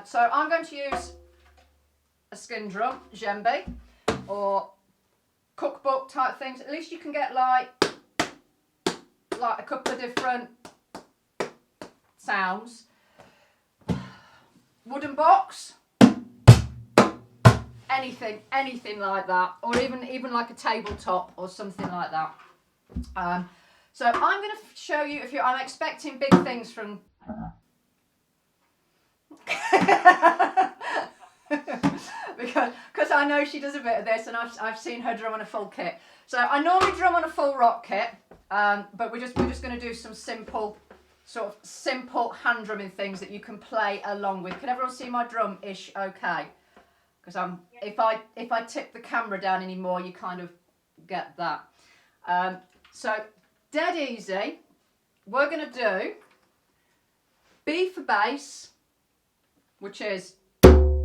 So I'm going to use a skin drum, djembe, or cookbook type things. At least you can get like a couple of different sounds. Wooden box, anything like that, or even like a tabletop or something like that. So I'm going to show you, I'm expecting big things from because I know she does a bit of this, and I've seen her drum on a full kit. So I normally drum on a full rock kit, but we're just going to do some simple hand drumming things that you can play along with. Can everyone see my drum ish okay? Because if I tip the camera down anymore, you kind of get that. So dead easy. We're going to do B for bass, which is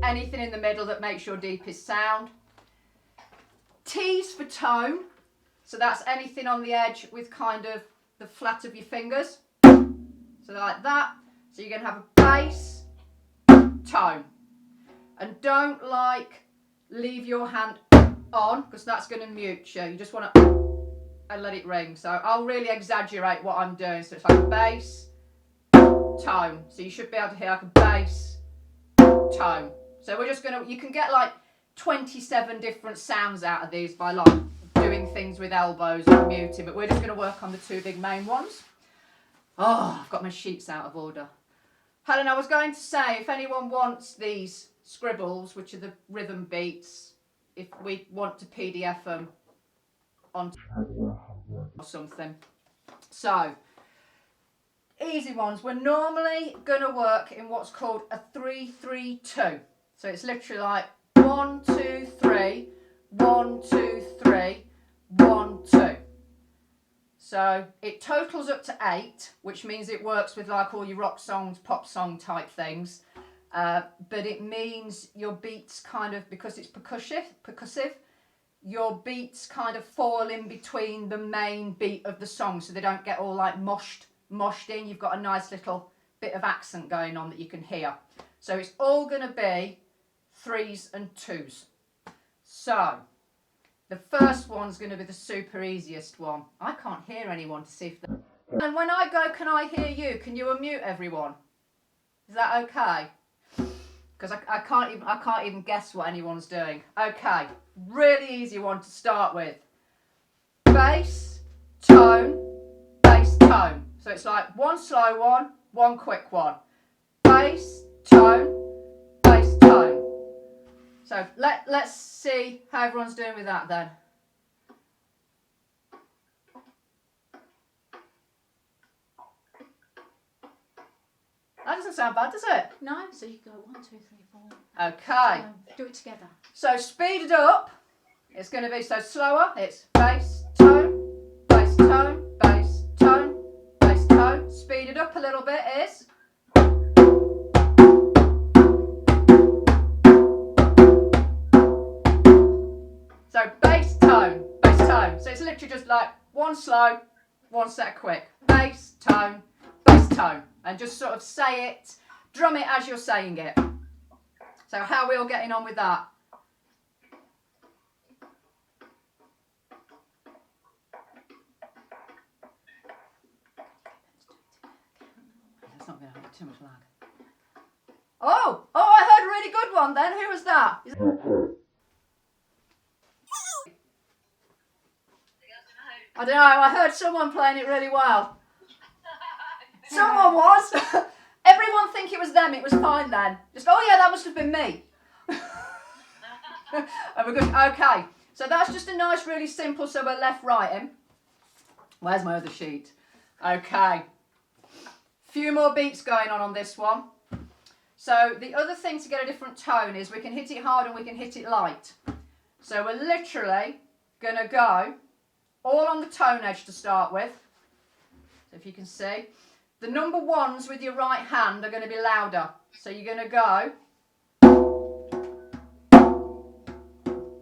anything in the middle that makes your deepest sound. T's for tone, so that's anything on the edge with kind of the flat of your fingers. So like that. So you're going to have a bass, tone. And don't leave your hand on, because that's going to mute you. You just want to and let it ring. So I'll really exaggerate what I'm doing. So it's like a bass, tone. So you should be able to hear like a bass, tone. So we're just going to, you can get like 27 different sounds out of these by doing things with elbows and muting, but we're just going to work on the two big main ones. Oh, I've got my sheets out of order. Helen, I was going to say, if anyone wants these scribbles, which are the rhythm beats, if we want to PDF them on or something. So, easy ones. We're normally going to work in what's called a 3-3-2. So it's literally like 1, 2, 3, 1, 2, 3, 1, 2. So it totals up to 8, which means it works with like all your rock songs, pop song type things. But it means your beats kind of, because it's percussive, your beats kind of fall in between the main beat of the song, so they don't get all like moshed in. You've got a nice little bit of accent going on that you can hear. So it's all going to be 3s and 2s. So the first one's going to be the super easiest one. I can't hear anyone to see if they... And when I go, can I hear you? Can you unmute everyone? Is that okay? Because I can't even guess what anyone's doing. Okay, really easy one to start with. Bass, tone, bass, tone. So it's like one slow one, one quick one. Bass, tone, bass, tone. So let's see how everyone's doing with that then. That doesn't sound bad, does it? No, so you go 1, 2, 3, 4. Okay. Do it together. So speed it up. It's going to be so slower. It's bass, tone, bass, tone, bass, tone, bass, tone. Speed it up a little bit is... So bass, tone, bass, tone. So it's literally just like one slow, one set quick. Bass, tone, bass, tone. And just sort of say it, drum it as you're saying it. So how are we all getting on with that? That's not going to have too much lag. Oh, I heard a really good one then. Who was that? I don't know, I heard someone playing it really well. Someone was. Everyone think it was them, it was fine then. Just, oh yeah, that must have been me. And we're good. Okay, so that's just a nice, really simple, so we're left writing. Where's my other sheet? Okay. Few more beats going on this one. So the other thing to get a different tone is we can hit it hard and we can hit it light. So we're literally going to go all on the tone edge to start with. So if you can see. The number ones with your right hand are going to be louder. So you're going to go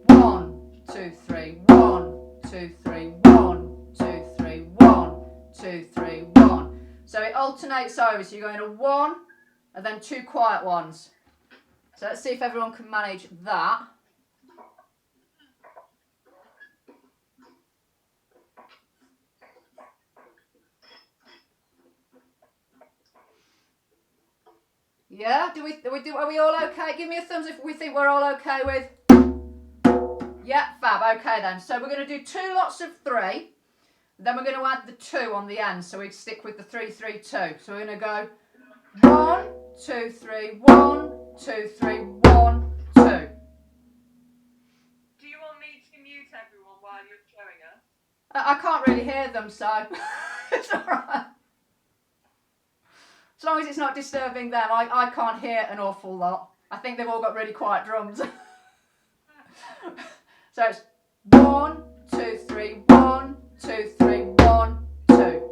1, 2, 3, 1, 2, 3, 1, 2, 3, 1, 2, 3, 1. So it alternates over. So you're going a 1 and then 2 quiet ones. So let's see if everyone can manage that. Yeah, are we all okay? Give me a thumbs if we think we're all okay with. Yeah, fab. Okay then. So we're going to do 2 lots of 3. Then we're going to add the 2 on the end. So we stick with the 3, 3, 2. So we're going to go 1, 2, 3, 1, 2, 3, 1, 2. Do you want me to mute everyone while you're showing us? I can't really hear them, so it's all right. As long as it's not disturbing them, I can't hear an awful lot. I think they've all got really quiet drums. So it's 1, 2, 3, 1, 2, 3, 1, 2.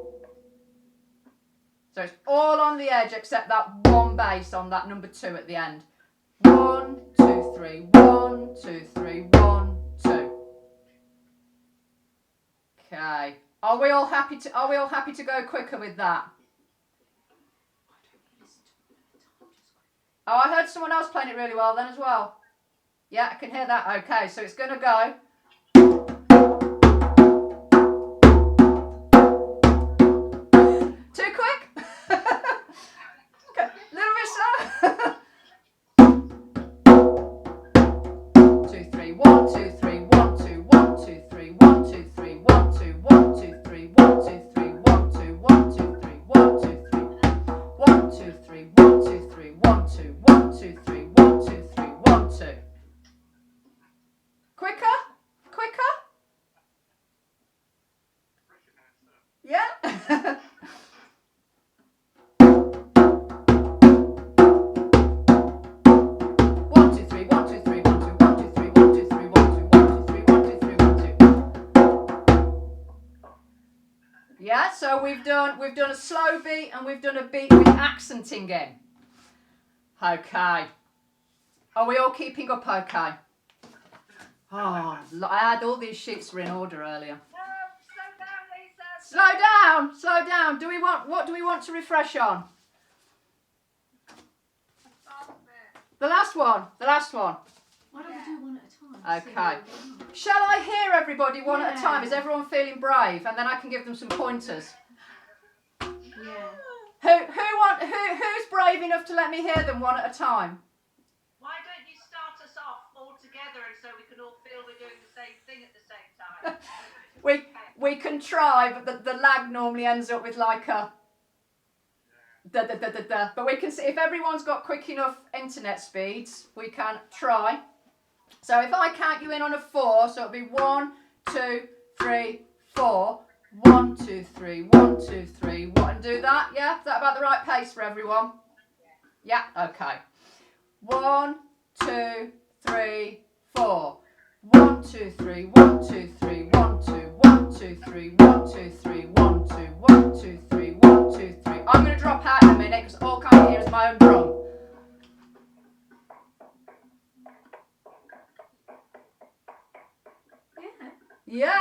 So it's all on the edge except that one bass on that number 2 at the end. 1, 2, 3, 1, 2, 3, 1, 2. Okay. Are we all happy to go quicker with that? Oh, I heard someone else playing it really well then as well. Yeah, I can hear that. Okay, so it's going to go. Too quick? Okay, a little bit slow. 2, 3, 1, 2, 3, 1, 2, 1, 2, 3, 1, 2, 3, 1, 2, 1, 2, 3, 1, 2, 3, 1, 2, 1, 2, 3, 1, 2, 3, 1, 2, 3, 1, 2, 3, 1, 2, 1, 2, 3, 1, 2, 3, 1, 2. Quicker? Quicker? Yeah? 1, 2, 3, 1, 2, 3, 1, 2, 1, 2, 3, 1, 2, 3, 1, 2, 1, 2, 3, 1, 2, 3, 1, 2. Yeah, so we've done a slow beat and we've done a beat with accenting in. Okay. Are we all keeping up okay? Oh, I had all these sheets were in order earlier. No, slow down, Lisa. Slow down, slow down. What do we want to refresh on? The last one, the last one. Why don't we do one at a time? Okay. Shall I hear everybody one at a time? Is everyone feeling brave? And then I can give them some pointers. Yeah. Who's brave enough to let me hear them one at a time? Why don't you start us off all together and so we can all feel we're doing the same thing at the same time? We can try, but the lag normally ends up with like a da da da da da. But we can see if everyone's got quick enough internet speeds, we can try. So if I count you in on a 4, so it'll be 1, 2, 3, 4. 1, 2, 3, 1, 2, 3. What, and do that? Yeah, is that about the right pace for everyone? Yeah, okay. 1, 2, 3, 4. 1, 2, 3, 1, 2, 3, 1, 2, 1, 2, 3, 1, 2, 3, 1, 2, 1, 2, 3, 1, 2, 3. I'm going to drop out in a minute because all I can hear is my own drum. Yeah. Yeah?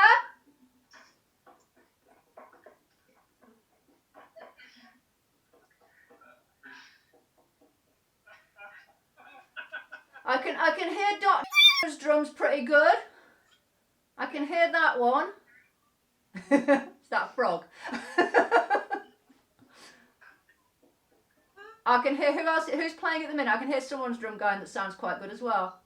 I can hear Doc's drums pretty good. I can hear that one. Is that a frog? I can hear who's playing at the minute. I can hear someone's drum going that sounds quite good as well.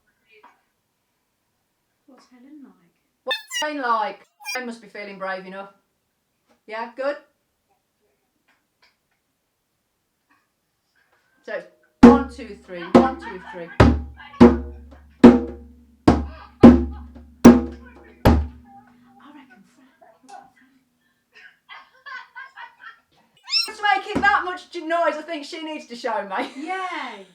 What's Helen like? What's Jane like? Jane must be feeling brave enough. Yeah, good. So it's 1, 2, 3, 1, 2, 3. I reckon To make it that much noise, I think she needs to show me. Yay!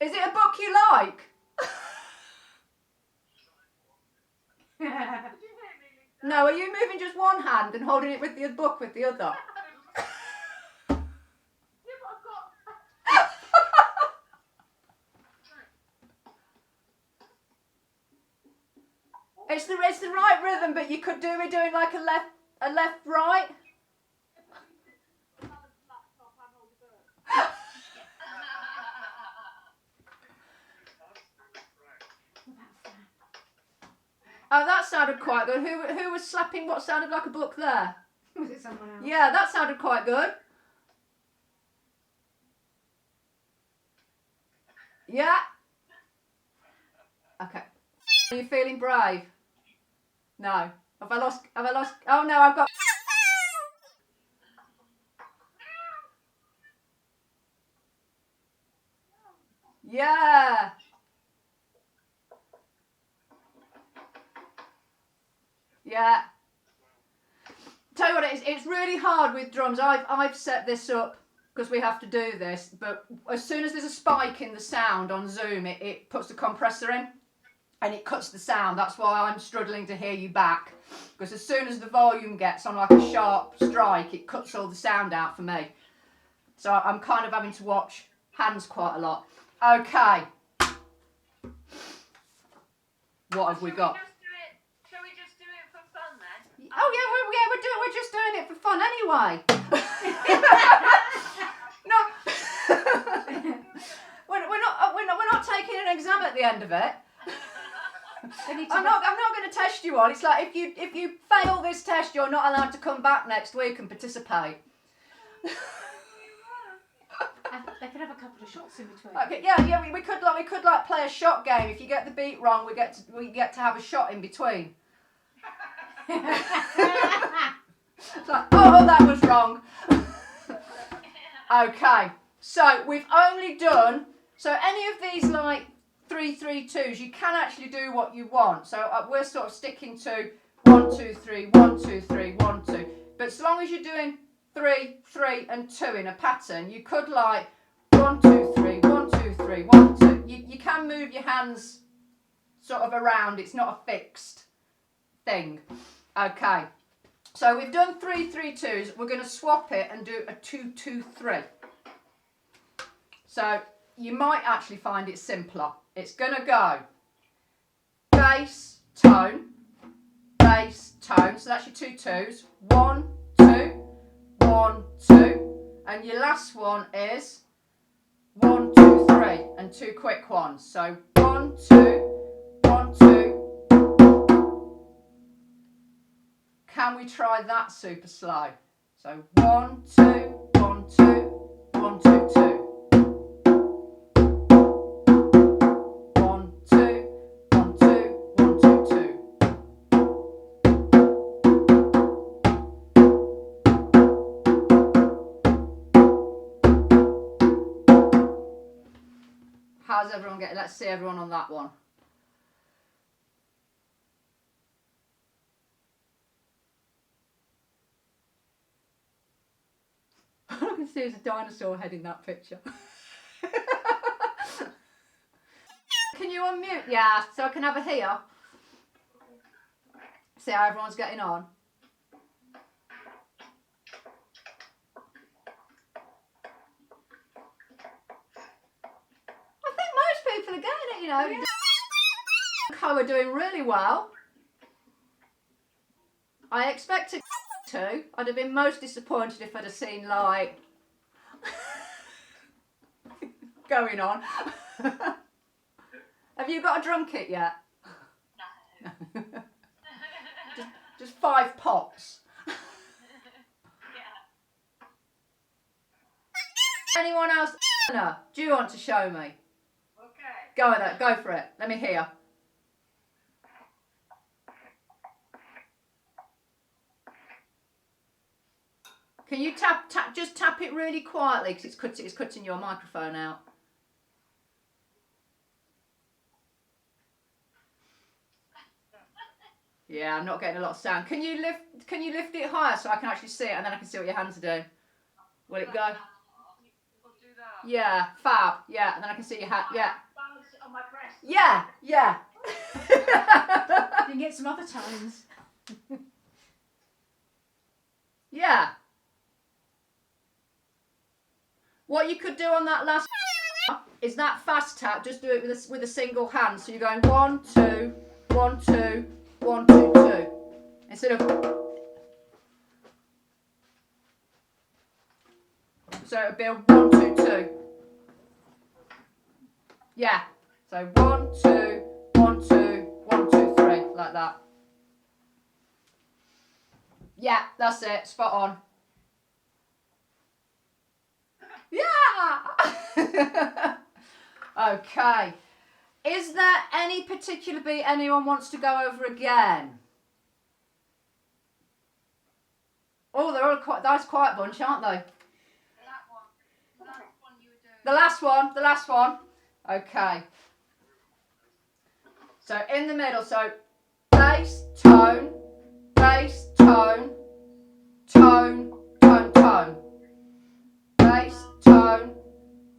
Is it a book you like? No, are you moving just one hand and holding it with the book with the other? It's the right rhythm, but you could do me doing like a left right. Oh, that sounded quite good. Who was slapping what sounded like a book there? Was it someone else? Yeah, that sounded quite good. Yeah. Okay. Are you feeling brave? No. Have I lost? Oh no, I've got. Yeah. Yeah. Tell you what, it's really hard with drums. I've set this up because we have to do this, but as soon as there's a spike in the sound on Zoom, it puts the compressor in and it cuts the sound. That's why I'm struggling to hear you back, because as soon as the volume gets on like a sharp strike, it cuts all the sound out for me. So I'm kind of having to watch hands quite a lot. Okay. What have we got? Shall we just do it for fun then? Oh yeah, we're just doing it for fun anyway. No, we're not taking an exam at the end of it. I'm not going to test you on. It's like if you fail this test, you're not allowed to come back next week and participate. They could have a couple of shots in between. Okay, yeah, we could like play a shot game. If you get the beat wrong, we get to have a shot in between. It's like, oh, that was wrong. Okay, so we've only done, so any of these like 3-3-2s, you can actually do what you want. So we're sort of sticking to 1-2-3, 1-2-3, 1-2. But as long as you're doing 3, 3, and 2 in a pattern, you could like 1-2-3, 1-2-3, 1-2. You can move your hands sort of around. It's not a fixed thing. Okay. So we've done 3-3-2s. We're going to swap it and do a 2-2-3. So you might actually find it simpler. It's going to go bass, tone, bass, tone. So that's your 2 2s. 1, 2, 1, 2. And your last one is 1, 2, 3. And 2 quick ones. So 1, 2, 1, 2. Can we try that super slow? So 1, 2, 1, 2, 1, 2, 2. 1, 2, 1, 2, 1, 2, 2. How's everyone getting? Let's see everyone on that one. All I can see is a dinosaur head in that picture. Can you unmute? Yeah, so I can have a hear. See how everyone's getting on. I think most people are getting it, you know. Yeah. Co are doing really well. I expected to. I'd have been most disappointed if I'd have seen like going on. Have you got a drum kit yet? No. just 5 pots. Yeah. Anyone else? Anna, do you want to show me? Okay. Go with it. Go for it. Let me hear. Can you just tap it really quietly because it's cutting your microphone out. Yeah, I'm not getting a lot of sound. Can you lift it higher so I can actually see it and then I can see what your hands are doing? Will it go? We'll do that. Yeah, fab. Yeah, and then I can see your hand. Yeah. Bounce on my breast. Yeah, yeah. You can get some other tones. Yeah. What you could do on that last is that fast tap, just do it with a single hand. So you're going 1, 2, 1, 2, 1, 2, 2. Instead of. So it would be a 1, 2, 2. Yeah. So 1, 2, 1, 2, 1, 2, 3, like that. Yeah, that's it. Spot on. Yeah. Okay. Is there any particular beat anyone wants to go over again? Oh, they're all quite nice, quiet bunch, aren't they? That one. The last one you were doing. The last one. Okay. So in the middle, so bass, tone, bass, tone, tone, tone, tone. Bass, tone,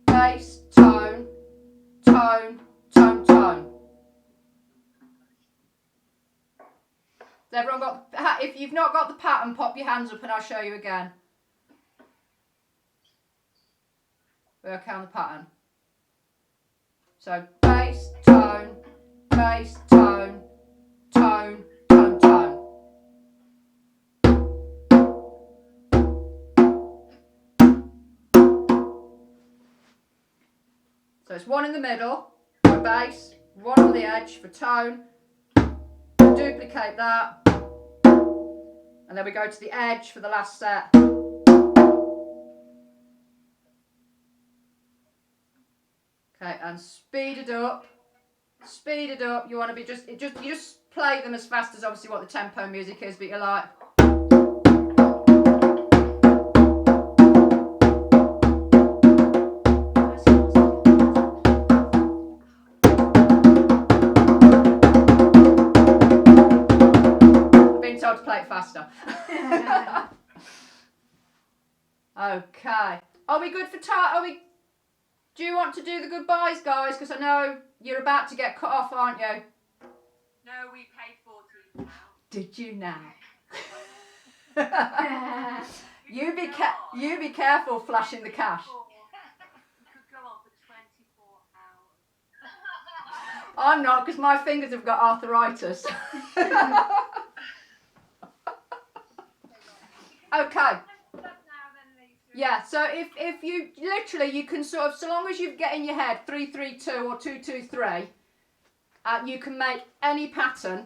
bass, tone, tone, tone, tone. Has everyone got, if you've not got the pattern, pop your hands up and I'll show you again. Work out the pattern. So bass, tone, bass, tone, tone, tone, tone. So it's one in the middle for bass, one on the edge for tone, duplicate that, and then we go to the edge for the last set. Okay, and speed it up. Speed it up. You want to be you just play them as fast as obviously what the tempo music is, but you're like. I've been told to play it faster. Okay. Are we good for time? Do you want to do the goodbyes, guys? Because I know you're about to get cut off, aren't you? No, we paid 14 now. Did you now? You be careful flashing the cash. We could go on for 24 hours. I'm not, because my fingers have got arthritis. Okay. Yeah, so if you literally, you can sort of, so long as you get in your head 3, 3, 2 or 2, 2, 3, you can make any pattern.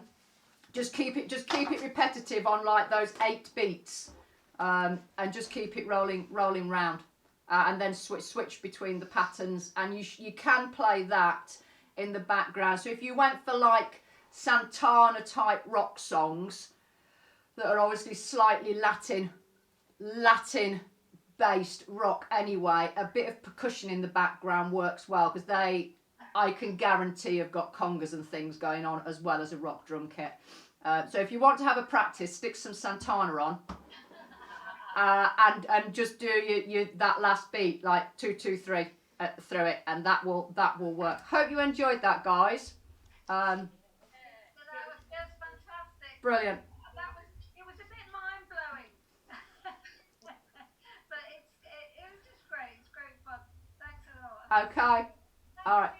Just keep it repetitive on like those 8 beats, and just keep it rolling round, and then switch between the patterns, and you can play that in the background. So if you went for like Santana type rock songs that are obviously slightly Latin based rock anyway, a bit of percussion in the background works well, because I can guarantee have got congas and things going on as well as a rock drum kit. So if you want to have a practice, stick some Santana on, and just do your that last beat like 2, 2, 3 through it, and that will work. Hope you enjoyed that, guys. That was fantastic. Brilliant. It was a bit mind blowing, but it was just great. It's great fun. Thanks a lot. Okay. All right.